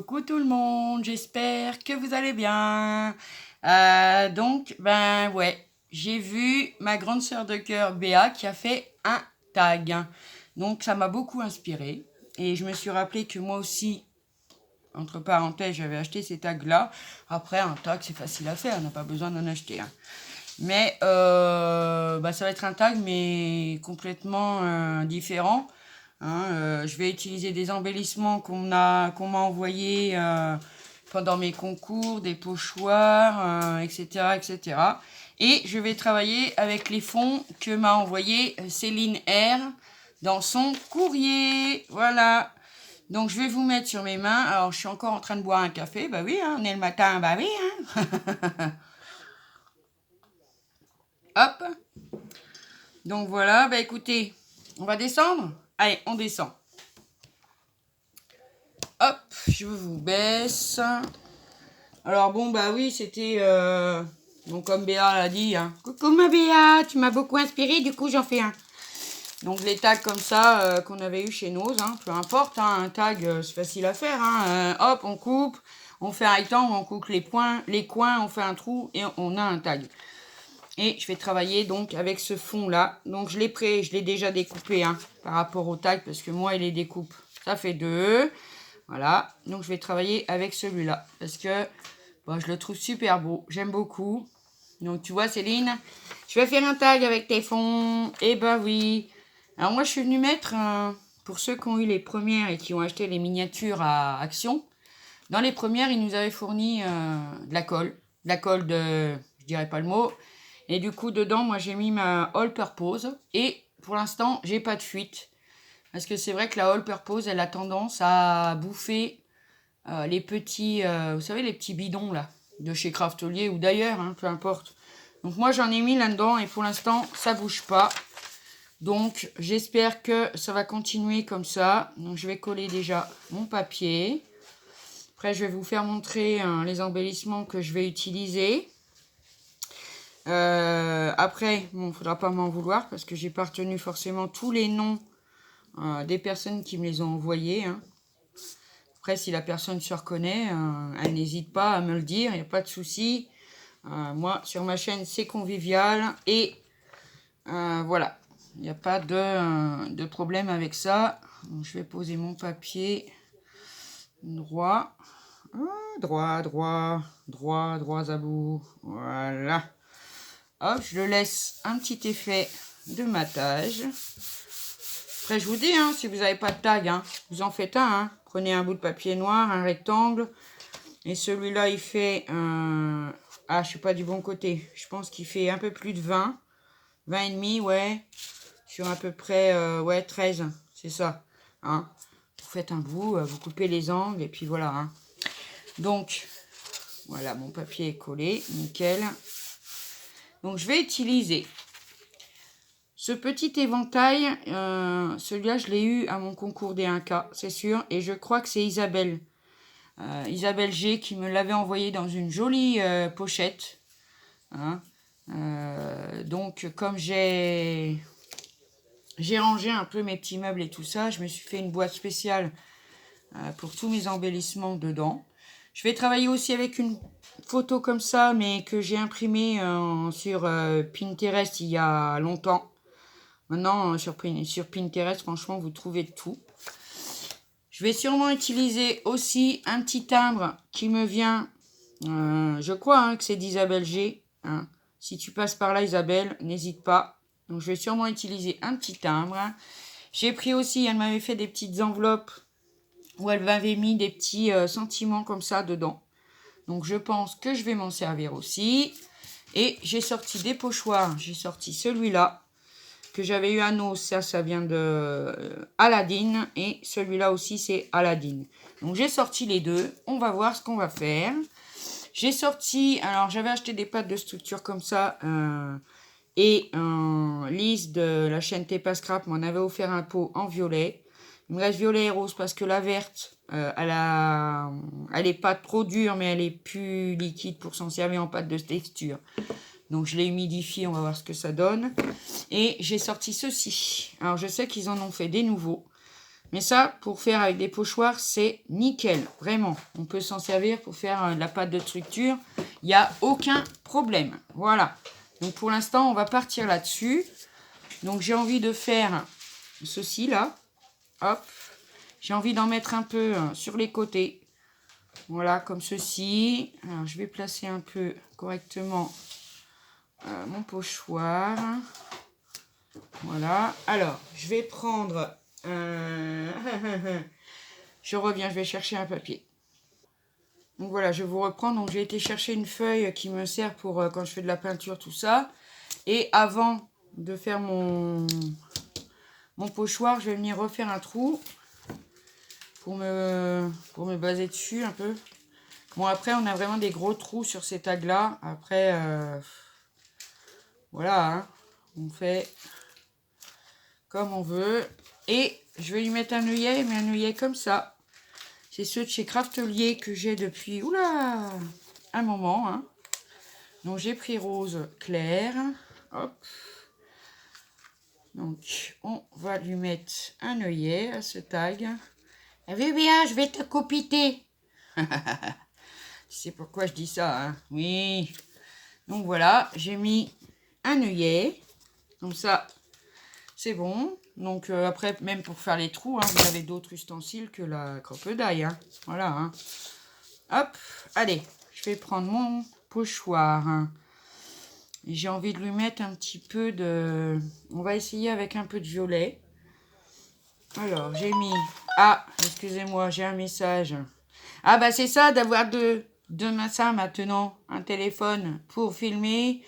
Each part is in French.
Coucou tout le monde, j'espère que vous allez bien. Ouais, j'ai vu ma grande sœur de cœur Béa qui a fait un tag. Donc ça m'a beaucoup inspiré et je me suis rappelé que moi aussi, entre parenthèses, j'avais acheté ces tags-là. Après, un tag c'est facile à faire, on n'a pas besoin d'en acheter un. Mais ça va être un tag mais complètement différent. Je vais utiliser des embellissements qu'on m'a envoyés pendant mes concours, des pochoirs, etc., etc. Et je vais travailler avec les fonds que m'a envoyé Céline R dans son courrier. Voilà. Donc je vais vous mettre sur mes mains. Alors je suis encore en train de boire un café. Bah oui, on est le matin. Bah oui. Hop. Donc voilà. Bah écoutez, on va descendre. Allez, on descend. Hop, je vous baisse. Alors bon, bah oui, c'était... Bon, comme Béa l'a dit, hein. Coucou ma Béa, tu m'as beaucoup inspiré, du coup j'en fais un. Donc les tags comme ça qu'on avait eu chez Nose, hein, peu importe, hein, un tag c'est facile à faire. Hop, on coupe, on fait un rectangle, on coupe les coins, on fait un trou et on a un tag. Et je vais travailler donc avec ce fond là. Donc je l'ai déjà découpé par rapport au tag parce que moi il les découpe. Ça fait 2. Voilà, donc je vais travailler avec celui-là parce que je le trouve super beau, j'aime beaucoup. Donc tu vois Céline, je vais faire un tag avec tes fonds. Et oui. Alors moi je suis venue mettre, pour ceux qui ont eu les premières et qui ont acheté les miniatures à Action, dans les premières ils nous avaient fourni de la colle. De la colle de, je dirais pas le mot. Et du coup dedans moi j'ai mis ma all purpose. Et pour l'instant j'ai pas de fuite. Parce que c'est vrai que la all purpose, elle a tendance à bouffer les petits, vous savez, les petits bidons là, de chez Craftelier ou d'ailleurs, peu importe. Donc moi j'en ai mis là-dedans et pour l'instant ça bouge pas. Donc j'espère que ça va continuer comme ça. Donc je vais coller déjà mon papier. Après je vais vous faire montrer les embellissements que je vais utiliser. Après, bon, faudra pas m'en vouloir parce que j'ai pas retenu forcément tous les noms des personnes qui me les ont envoyés. Après, si la personne se reconnaît, elle n'hésite pas à me le dire, il n'y a pas de souci. Moi, sur ma chaîne, c'est convivial. Et voilà, il n'y a pas de problème avec ça. Donc, je vais poser mon papier droit. Droit, droit, droit, droit à bout. Voilà. Hop, je le laisse un petit effet de matage. Après, je vous dis, si vous n'avez pas de tag, vous en faites un. Prenez un bout de papier noir, un rectangle. Et celui-là, il fait... je suis pas du bon côté. Je pense qu'il fait un peu plus de 20. 20 et demi, ouais. Sur à peu près, 13. C'est ça. Vous faites un bout, vous coupez les angles, et puis voilà. Donc, voilà, mon papier est collé. Nickel. Donc, je vais utiliser... ce petit éventail, celui-là, je l'ai eu à mon concours des 1K, c'est sûr. Et je crois que c'est Isabelle. Isabelle G qui me l'avait envoyé dans une jolie pochette. Donc, comme j'ai rangé un peu mes petits meubles et tout ça, je me suis fait une boîte spéciale pour tous mes embellissements dedans. Je vais travailler aussi avec une photo comme ça, mais que j'ai imprimée sur Pinterest il y a longtemps. Maintenant, sur Pinterest, franchement, vous trouvez tout. Je vais sûrement utiliser aussi un petit timbre qui me vient, je crois que c'est d'Isabelle G. Si tu passes par là, Isabelle, n'hésite pas. Donc, je vais sûrement utiliser un petit timbre. J'ai pris aussi, elle m'avait fait des petites enveloppes où elle m'avait mis des petits sentiments comme ça dedans. Donc, je pense que je vais m'en servir aussi. Et j'ai sorti des pochoirs. J'ai sorti celui-là que j'avais eu à Nos, ça vient de Aladdin, et celui-là aussi c'est Aladdin. Donc j'ai sorti les deux, on va voir ce qu'on va faire. J'ai sorti, alors j'avais acheté des pâtes de structure comme ça, et Lise de la chaîne Tepa Scrap m'en avait offert un pot en violet. Il me reste violet et rose parce que la verte, elle est pas trop dure, mais elle est plus liquide pour s'en servir en pâte de texture. Donc je l'ai humidifié, on va voir ce que ça donne. Et j'ai sorti ceci. Alors je sais qu'ils en ont fait des nouveaux. Mais ça, pour faire avec des pochoirs, c'est nickel. Vraiment. On peut s'en servir pour faire de la pâte de structure. Il n'y a aucun problème. Voilà. Donc pour l'instant, on va partir là-dessus. Donc j'ai envie de faire ceci là. Hop. J'ai envie d'en mettre un peu sur les côtés. Voilà, comme ceci. Alors je vais placer un peu correctement mon pochoir. Voilà. Alors, je vais prendre je reviens, je vais chercher un papier. Donc voilà, je vous reprends. Donc j'ai été chercher une feuille qui me sert pour quand je fais de la peinture, tout ça. Et avant de faire mon pochoir, je vais venir refaire un trou pour me baser dessus un peu. Bon, après, on a vraiment des gros trous sur ces tags-là. Après, voilà, hein, on fait comme on veut. Et je vais lui mettre un œillet, mais un œillet comme ça. C'est ceux de chez Craftelier que j'ai depuis un moment. Hein. Donc j'ai pris rose clair. Hop. Donc on va lui mettre un œillet à ce tag. Oui, bien, je vais te copiter. C'est pourquoi je dis ça. Hein. Oui. Donc voilà, j'ai mis un œillet. Comme ça, c'est bon. Donc après, même pour faire les trous, hein, vous avez d'autres ustensiles que la crope-d'ail. Hein. Voilà. Hein. Hop, allez, je vais prendre mon pochoir. Hein. J'ai envie de lui mettre un petit peu de... On va essayer avec un peu de violet. Alors, j'ai mis... Ah, excusez-moi, j'ai un message. Ah bah c'est ça d'avoir deux ça maintenant. Un téléphone pour filmer,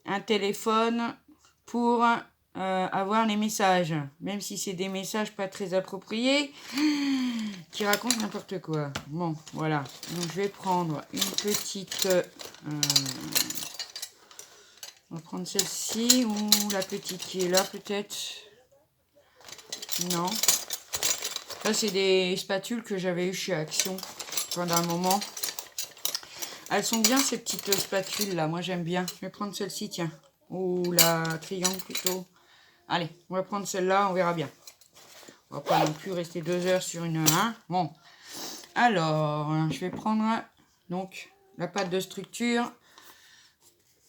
un téléphone pour avoir les messages. Même si c'est des messages pas très appropriés, qui racontent n'importe quoi. Bon, voilà. Donc je vais prendre une petite... on va prendre celle-ci ou la petite qui est là peut-être. Non. Ça c'est des spatules que j'avais eu chez Action pendant un moment. Elles sont bien ces petites spatules là, moi j'aime bien. Je vais prendre celle-ci, tiens. Ou la triangle plutôt. Allez, on va prendre celle-là, on verra bien. On va pas non plus rester 2 heures sur une... Hein. Bon, alors, je vais prendre donc la pâte de structure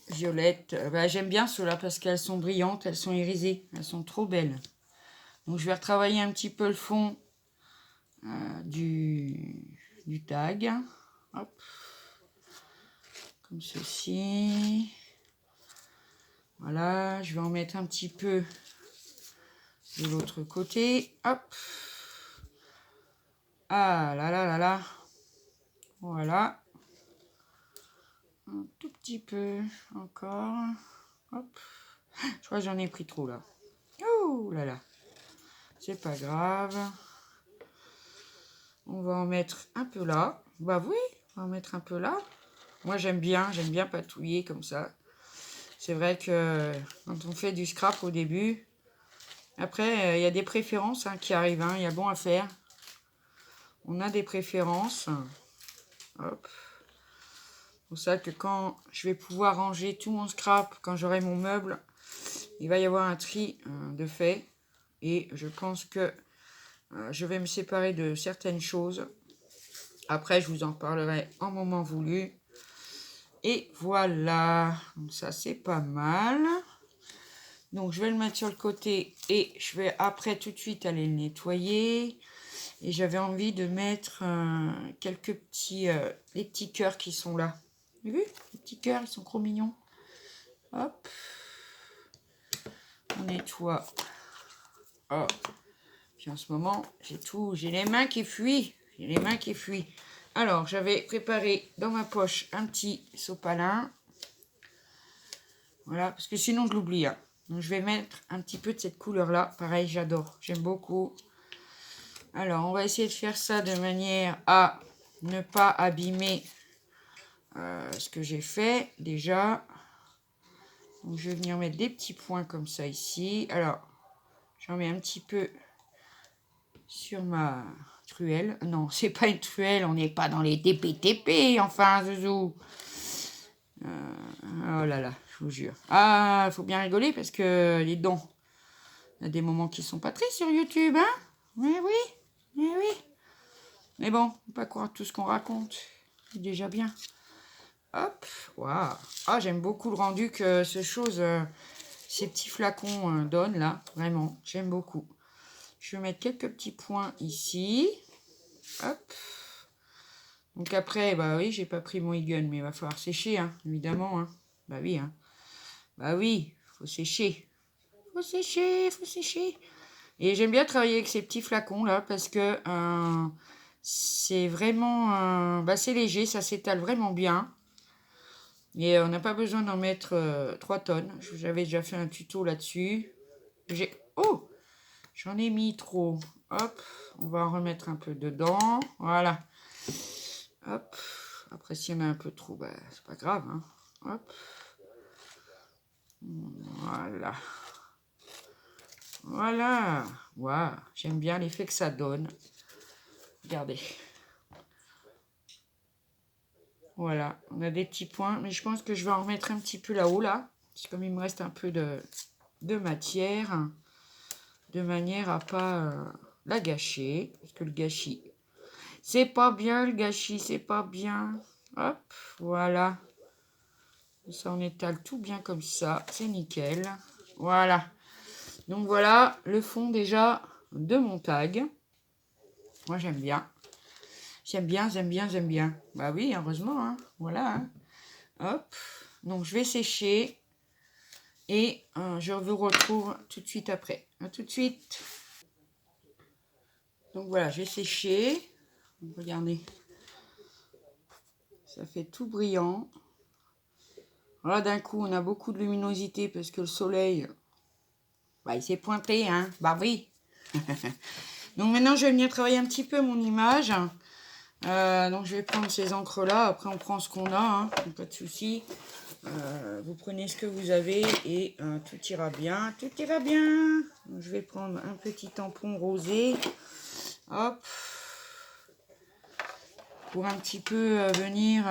violette. Bah, j'aime bien ceux-là parce qu'elles sont brillantes, elles sont irisées, elles sont trop belles. Donc je vais retravailler un petit peu le fond du tag. Hop. Comme ceci. Voilà, je vais en mettre un petit peu de l'autre côté. Hop. Ah là là là là. Voilà. Un tout petit peu encore. Hop. Je crois que j'en ai pris trop là. Oh là là. C'est pas grave. On va en mettre un peu là. Bah oui, on va en mettre un peu là. Moi j'aime bien patouiller comme ça. C'est vrai que quand on fait du scrap au début, après il y a des préférences hein, qui arrivent. Hein, il y a bon à faire. On a des préférences. Hop. C'est pour ça que quand je vais pouvoir ranger tout mon scrap, quand j'aurai mon meuble, il va y avoir un tri de fait. Et je pense que je vais me séparer de certaines choses. Après, je vous en parlerai en moment voulu. Et voilà. Donc ça, c'est pas mal. Donc, je vais le mettre sur le côté. Et je vais après tout de suite aller le nettoyer. Et j'avais envie de mettre quelques petits... les petits cœurs qui sont là. Vous avez vu? Les petits cœurs, ils sont trop mignons. Hop. On nettoie. Oh. Puis en ce moment, j'ai les mains qui fuient. J'ai les mains qui fuient. Alors, j'avais préparé dans ma poche un petit sopalin. Voilà, parce que sinon je l'oublie. Hein. Donc, je vais mettre un petit peu de cette couleur-là. Pareil, j'adore. J'aime beaucoup. Alors, on va essayer de faire ça de manière à ne pas abîmer ce que j'ai fait déjà. Donc, je vais venir mettre des petits points comme ça ici. Alors, j'en mets un petit peu sur ma truelle. Non, c'est pas une truelle, on n'est pas dans les TP-TP, enfin, Zouzou. Oh là là, je vous jure. Ah, il faut bien rigoler parce que, les dons, il y a des moments qui sont pas tristes sur YouTube, hein. Mais oui, mais oui. Mais bon, faut pas croire tout ce qu'on raconte. C'est déjà bien. Hop, waouh. Ah, j'aime beaucoup le rendu que ces petits flacons donnent là. Vraiment, j'aime beaucoup. Je vais mettre quelques petits points ici. Hop. Donc après, bah oui, j'ai pas pris mon e-gun, mais il va falloir sécher, hein, évidemment. Hein. Bah oui, hein. Bah oui, faut sécher. Faut sécher, faut sécher. Et j'aime bien travailler avec ces petits flacons là parce que c'est vraiment, bah, c'est léger, ça s'étale vraiment bien. Et on n'a pas besoin d'en mettre 3 tonnes. J'avais déjà fait un tuto là-dessus. Oh, j'en ai mis trop. Hop, on va en remettre un peu dedans. Voilà. Hop. Après, s'il y en a un peu trop, bah, c'est pas grave. Hein. Hop. Voilà. Voilà. Waouh, j'aime bien l'effet que ça donne. Regardez. Voilà, on a des petits points, mais je pense que je vais en remettre un petit peu là-haut, là. Parce que comme il me reste un peu de matière, de manière à pas la gâcher. Parce que le gâchis, c'est pas bien, le gâchis, c'est pas bien. Hop, voilà. Ça, on étale tout bien comme ça, c'est nickel. Voilà. Donc voilà, le fond déjà de mon tag. Moi, j'aime bien. J'aime bien, j'aime bien, j'aime bien. Bah oui, heureusement, hein. Voilà. Hein. Hop. Donc, je vais sécher. Et je vous retrouve tout de suite après. A tout de suite. Donc voilà, j'ai séché. Regardez. Ça fait tout brillant. Voilà, d'un coup, on a beaucoup de luminosité parce que le soleil, bah, il s'est pointé, hein. Bah oui. Donc maintenant, je vais venir travailler un petit peu mon image. Donc je vais prendre ces encres-là. Après, on prend ce qu'on a, hein. Pas de souci. Vous prenez ce que vous avez et tout ira bien. Tout ira bien. Donc, je vais prendre un petit tampon rosé. Hop. Pour un petit peu venir...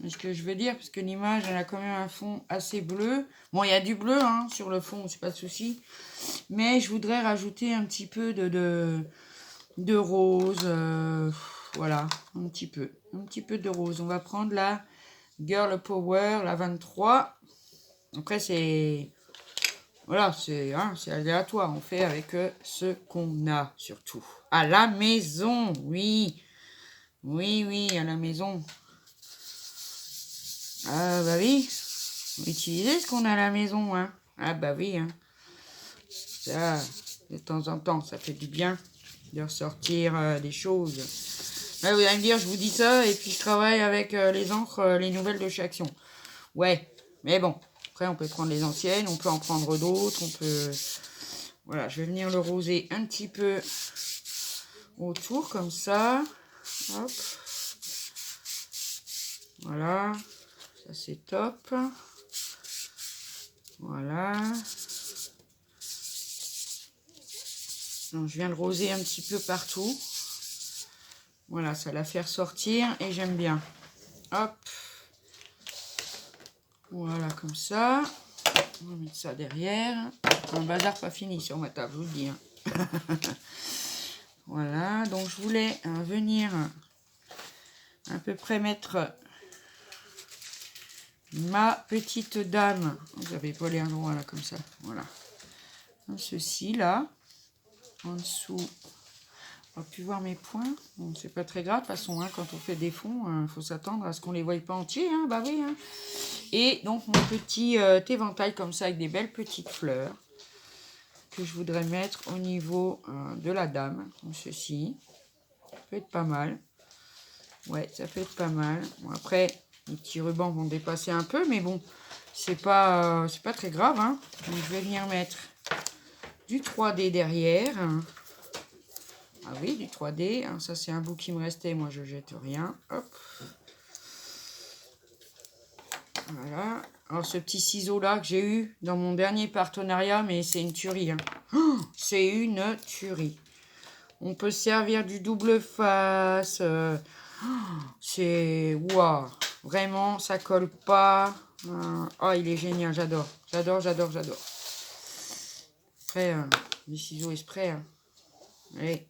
ce que je veux dire, parce que l'image, elle a quand même un fond assez bleu. Bon, il y a du bleu hein, sur le fond, c'est pas de souci. Mais je voudrais rajouter un petit peu de rose. Voilà, un petit peu. Un petit peu de rose. On va prendre la Girl Power, la 23. Après, c'est... Voilà, c'est aléatoire. On fait avec ce qu'on a, surtout. À la maison, oui. Oui, oui, à la maison. Ah, bah oui. Utiliser ce qu'on a à la maison, hein. Ah, bah oui, hein. Ça, de temps en temps, ça fait du bien de ressortir des choses. Là, vous allez me dire, je vous dis ça, et puis je travaille avec les encres, les nouvelles de chez Action. Ouais, mais bon. Après, on peut prendre les anciennes, on peut en prendre d'autres, on peut... Voilà, je vais venir le roser un petit peu autour, comme ça. Hop. Voilà. Ça, c'est top. Voilà. Donc, je viens le roser un petit peu partout. Voilà, ça la fait ressortir et j'aime bien. Hop. Voilà, comme ça. On va mettre ça derrière. Un bazar pas fini sur ma table, je vous le dis. Hein. Voilà, donc je voulais venir à peu près mettre ma petite dame. Vous n'avez pas l'air loin là, comme ça. Voilà. Ceci là. En dessous. On va plus voir mes points. Bon, c'est pas très grave. De toute façon, hein, quand on fait des fonds, il faut s'attendre à ce qu'on les voie pas entiers. Hein, bah oui. Hein. Et donc, mon petit éventail comme ça avec des belles petites fleurs que je voudrais mettre au niveau de la dame. Comme ceci. Ça peut être pas mal. Ouais, ça peut être pas mal. Bon, après, les petits rubans vont dépasser un peu, mais bon, c'est pas très grave. Hein. Donc, je vais venir mettre du 3D derrière. Ah oui, du 3D. Hein, ça, c'est un bout qui me restait. Moi, je jette rien. Hop. Voilà. Alors, ce petit ciseau-là que j'ai eu dans mon dernier partenariat, mais c'est une tuerie. Hein. Oh, c'est une tuerie. On peut se servir du double face. C'est... Waouh. Vraiment, ça colle pas. Oh, il est génial. J'adore. J'adore, j'adore, j'adore. Après, les ciseaux exprès... Hein. Allez,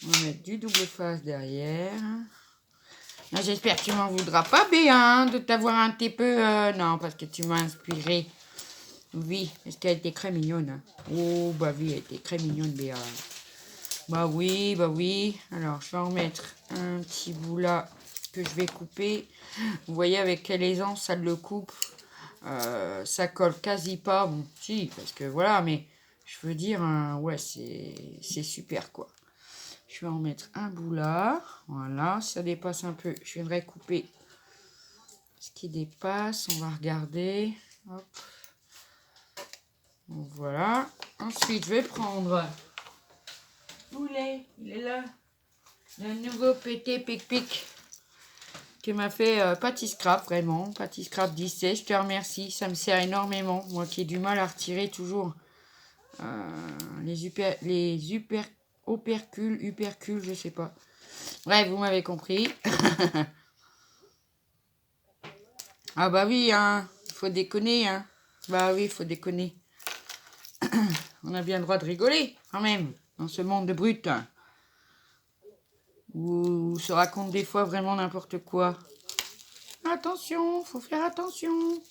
on va mettre du double face derrière. J'espère que tu m'en voudras pas, Béa, de t'avoir un petit peu... non, parce que tu m'as inspiré. Oui, parce qu'elle était très mignonne. Hein. Oh, bah oui, elle était très mignonne, Béa. Bah oui, bah oui. Alors, je vais en mettre un petit bout là que je vais couper. Vous voyez avec quelle aisance ça le coupe. Ça colle quasi pas. Bon, si, parce que voilà, mais je veux dire, ouais, c'est super, quoi. Je vais en mettre un bout là. Voilà, ça dépasse un peu. Je viendrai couper ce qui dépasse. On va regarder. Hop. Donc, voilà. Ensuite, je vais prendre... Poulet, il est là. Le nouveau pété pic-pic qui m'a fait Patty Scrap, vraiment. Patty Scrap 17, je te remercie. Ça me sert énormément. Moi qui ai du mal à retirer toujours les opercules, je sais pas. Bref, vous m'avez compris. Ah bah oui, hein, faut déconner, hein. Bah oui, faut déconner. On a bien le droit de rigoler, quand même, dans ce monde de brutes. Où se raconte des fois vraiment n'importe quoi. Attention, faut faire attention.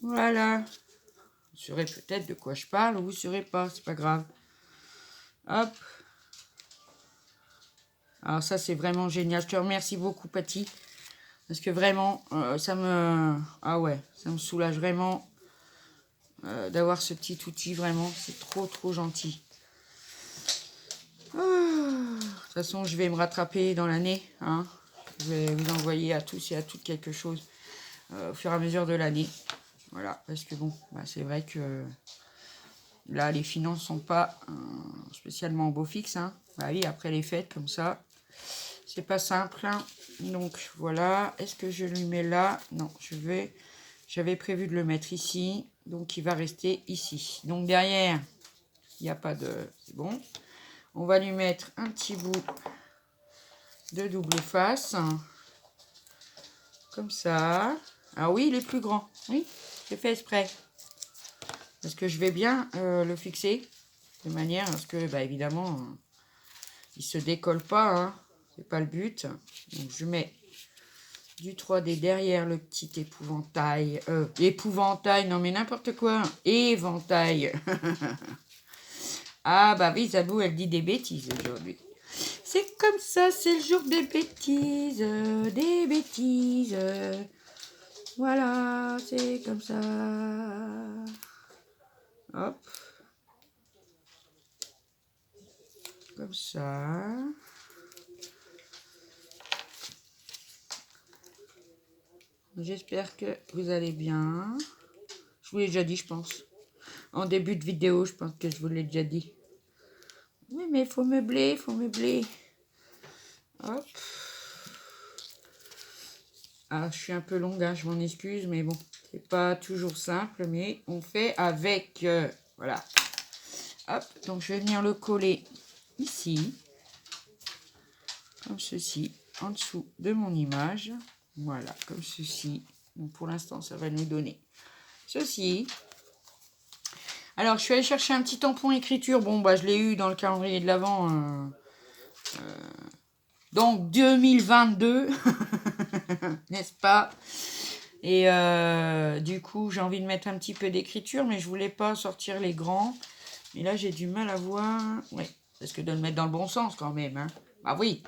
Voilà. Vous saurez peut-être de quoi je parle ou vous ne saurez pas, c'est pas grave. Hop. Alors ça, c'est vraiment génial. Je te remercie beaucoup, Patty. Parce que vraiment, ça me... Ah ouais, ça me soulage vraiment d'avoir ce petit outil, vraiment. C'est trop, trop gentil. De toute façon, je vais me rattraper dans l'année. Hein. Je vais vous envoyer à tous et à toutes quelque chose au fur et à mesure de l'année. Voilà, parce que bon, bah, c'est vrai que là, les finances sont pas spécialement au beau fixe. Hein. Bah oui, après les fêtes, comme ça, c'est pas simple. Hein. Donc, voilà. Est-ce que je lui mets là? Non, j'avais prévu de le mettre ici. Donc, il va rester ici. Donc, derrière, il n'y a pas de... C'est bon. On va lui mettre un petit bout de double face. Comme ça. Ah oui, il est plus grand. Oui, j'ai fait exprès. Parce que je vais bien le fixer. De manière à ce que, bah, évidemment, il se décolle pas. Hein. C'est pas le but. Donc, je mets du 3D derrière le petit épouvantail. Épouvantail, non mais n'importe quoi. Éventail. Ah bah oui, Zabou, elle dit des bêtises aujourd'hui. C'est comme ça, c'est le jour des bêtises. Des bêtises. Voilà, c'est comme ça. Hop. Comme ça. J'espère que vous allez bien. Je vous l'ai déjà dit, je pense. En début de vidéo, je pense que je vous l'ai déjà dit. Oui, mais il faut meubler, il faut meubler. Hop. Ah, je suis un peu longue, hein, je m'en excuse, mais bon, c'est pas toujours simple, mais on fait avec. Voilà. Hop, donc je vais venir le coller ici. Comme ceci, en dessous de mon image. Voilà, comme ceci. Donc pour l'instant, ça va nous donner ceci. Alors, je suis allée chercher un petit tampon écriture. Bon, bah, je l'ai eu dans le calendrier de l'Avent. Donc, 2022. N'est-ce pas? Et du coup, j'ai envie de mettre un petit peu d'écriture, mais je voulais pas sortir les grands. Mais là, j'ai du mal à voir. Oui, parce que de le mettre dans le bon sens quand même. Hein. Bah oui,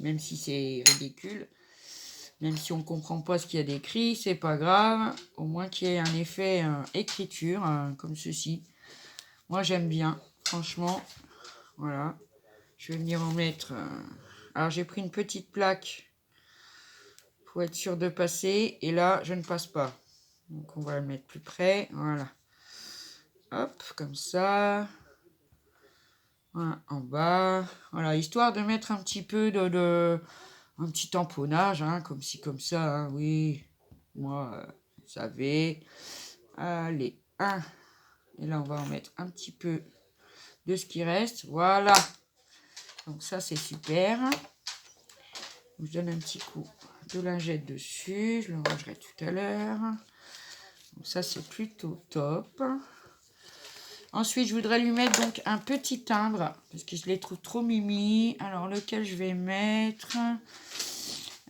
même si c'est ridicule. Même si on ne comprend pas ce qu'il y a d'écrit, c'est pas grave. Au moins qu'il y ait un effet écriture, comme ceci. Moi, j'aime bien. Franchement, voilà. Je vais venir en mettre... Alors, j'ai pris une petite plaque pour être sûr de passer. Et là, je ne passe pas. Donc, on va le mettre plus près. Voilà. Hop, comme ça. Voilà, en bas. Voilà, histoire de mettre un petit peu un petit tamponnage, hein, comme ci, comme ça. Hein, oui, moi, vous savez. Allez, un. Et là, on va en mettre un petit peu de ce qui reste. Voilà. Donc, ça, c'est super. Je donne un petit coup de lingette dessus. Je le rangerai tout à l'heure. Donc, ça, c'est plutôt top. Ensuite, je voudrais lui mettre donc un petit timbre, parce que je les trouve trop mimi. Alors, lequel je vais mettre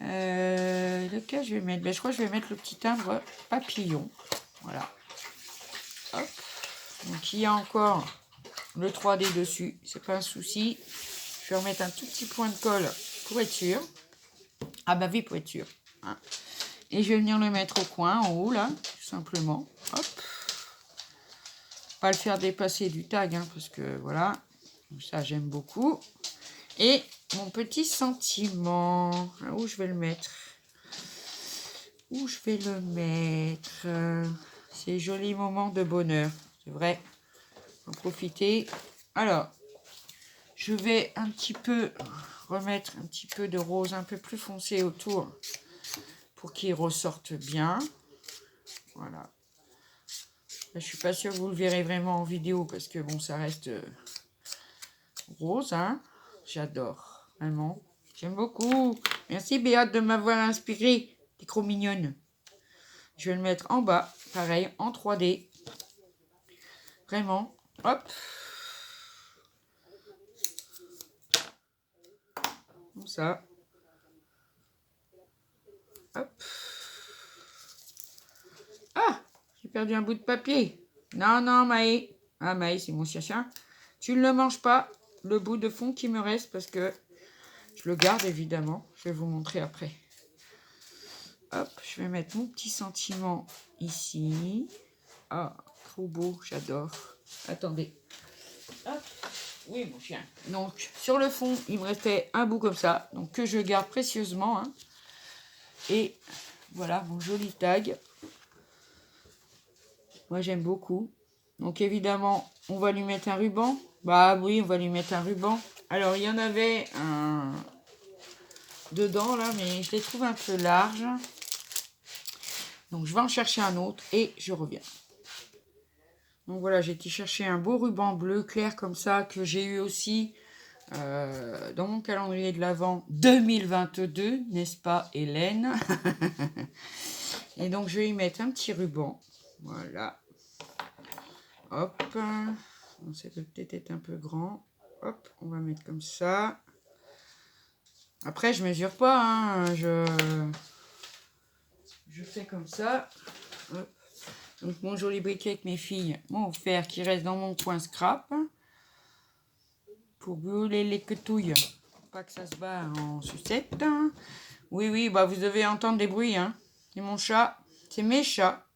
lequel je vais mettre? Ben, je crois que je vais mettre le petit timbre papillon. Voilà. Hop. Donc, il y a encore le 3D dessus. C'est pas un souci. Je vais remettre un tout petit point de colle pour être sûr. Ah bah oui, pour être sûr. Hein. Et je vais venir le mettre au coin, en haut, là, tout simplement. Hop. Pas le faire dépasser du tag, hein, parce que voilà. Ça, j'aime beaucoup. Et mon petit sentiment. Où je vais le mettre? Où je vais le mettre? Ces jolis moments de bonheur. C'est vrai. En profiter. Alors, je vais un petit peu remettre un petit peu de rose un peu plus foncé autour pour qu'il ressorte bien. Voilà. Là, je suis pas sûre que vous le verrez vraiment en vidéo parce que bon, ça reste rose, hein. J'adore, vraiment. J'aime beaucoup. Merci Béate de m'avoir inspiré. T'es trop mignonne. Je vais le mettre en bas, pareil, en 3D. Vraiment. Hop. Comme ça. Hop. Ah, j'ai perdu un bout de papier. Non, non, Maë. Ah, Maë, c'est mon chien. Tu ne le manges pas, le bout de fond qui me reste, parce que je le garde, évidemment. Je vais vous montrer après. Hop, je vais mettre mon petit sentiment ici. Ah, trop beau, j'adore. Attendez. Hop. Oui, mon chien. Donc, sur le fond, il me restait un bout comme ça, donc que je garde précieusement. Hein. Et voilà, mon joli tag. Moi, j'aime beaucoup. Donc, évidemment, on va lui mettre un ruban. Bah oui, on va lui mettre un ruban. Alors, il y en avait un dedans, là, mais je les trouve un peu larges. Donc, je vais en chercher un autre et je reviens. Donc, voilà, j'ai été chercher un beau ruban bleu clair comme ça, que j'ai eu aussi dans mon calendrier de l'Avent 2022, n'est-ce pas, Hélène? Et donc, je vais y mettre un petit ruban. Voilà. Hop. Ça peut peut-être être un peu grand. Hop, on va mettre comme ça. Après, je mesure pas. Hein, je fais comme ça. Hop. Donc, mon joli briquet avec mes filles m'ont offert qui reste dans mon coin scrap. Pour brûler les quetouilles. Pas que ça se bat en sucette. Oui, oui, bah vous devez entendre des bruits. Hein. C'est mon chat. C'est mes chats.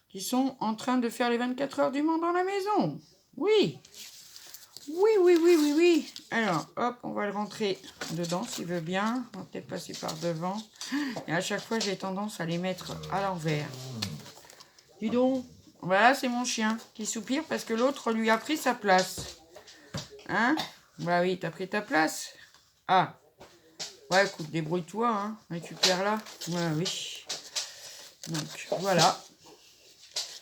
Qui sont en train de faire les 24 heures du Mans dans la maison. Oui. Oui, oui, oui, oui, oui. Alors, hop, on va le rentrer dedans s'il veut bien. On va peut-être passer par devant. Et à chaque fois, j'ai tendance à les mettre à l'envers. Dis donc. Voilà, c'est mon chien qui soupire parce que l'autre lui a pris sa place. Hein? Bah oui, t'as pris ta place. Ah. Ouais, écoute, débrouille-toi, hein. Récupère-la. Ouais, oui. Donc, voilà.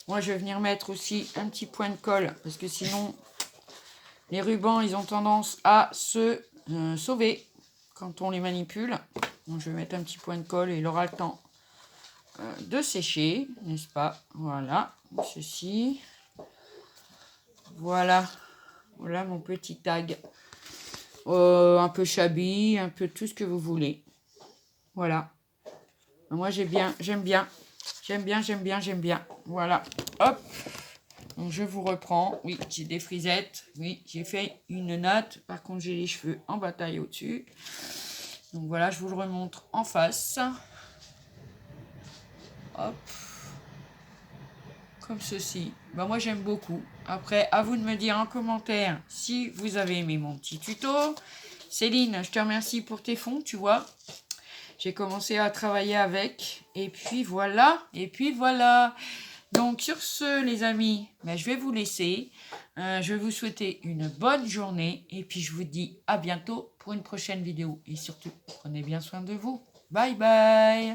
Moi, je vais venir mettre aussi un petit point de colle. Parce que sinon, les rubans, ils ont tendance à se sauver quand on les manipule. Donc, je vais mettre un petit point de colle et il aura le temps de sécher, n'est-ce pas? Voilà. Ceci. Voilà. Voilà mon petit tag. Un peu shabby, un peu tout ce que vous voulez. Voilà. Moi, j'aime bien. J'aime bien. Voilà. Hop. Donc, je vous reprends. Oui, j'ai des frisettes. Oui, j'ai fait une natte. Par contre, j'ai les cheveux en bataille au-dessus. Donc, voilà, je vous le remontre en face. Hop. Comme ceci. Ben, moi, j'aime beaucoup. Après, à vous de me dire en commentaire si vous avez aimé mon petit tuto. Céline, je te remercie pour tes fonds, tu vois. J'ai commencé à travailler avec. Et puis voilà. Donc sur ce, les amis, ben, je vais vous laisser. Je vais vous souhaiter une bonne journée. Et puis je vous dis à bientôt pour une prochaine vidéo. Et surtout, prenez bien soin de vous. Bye bye.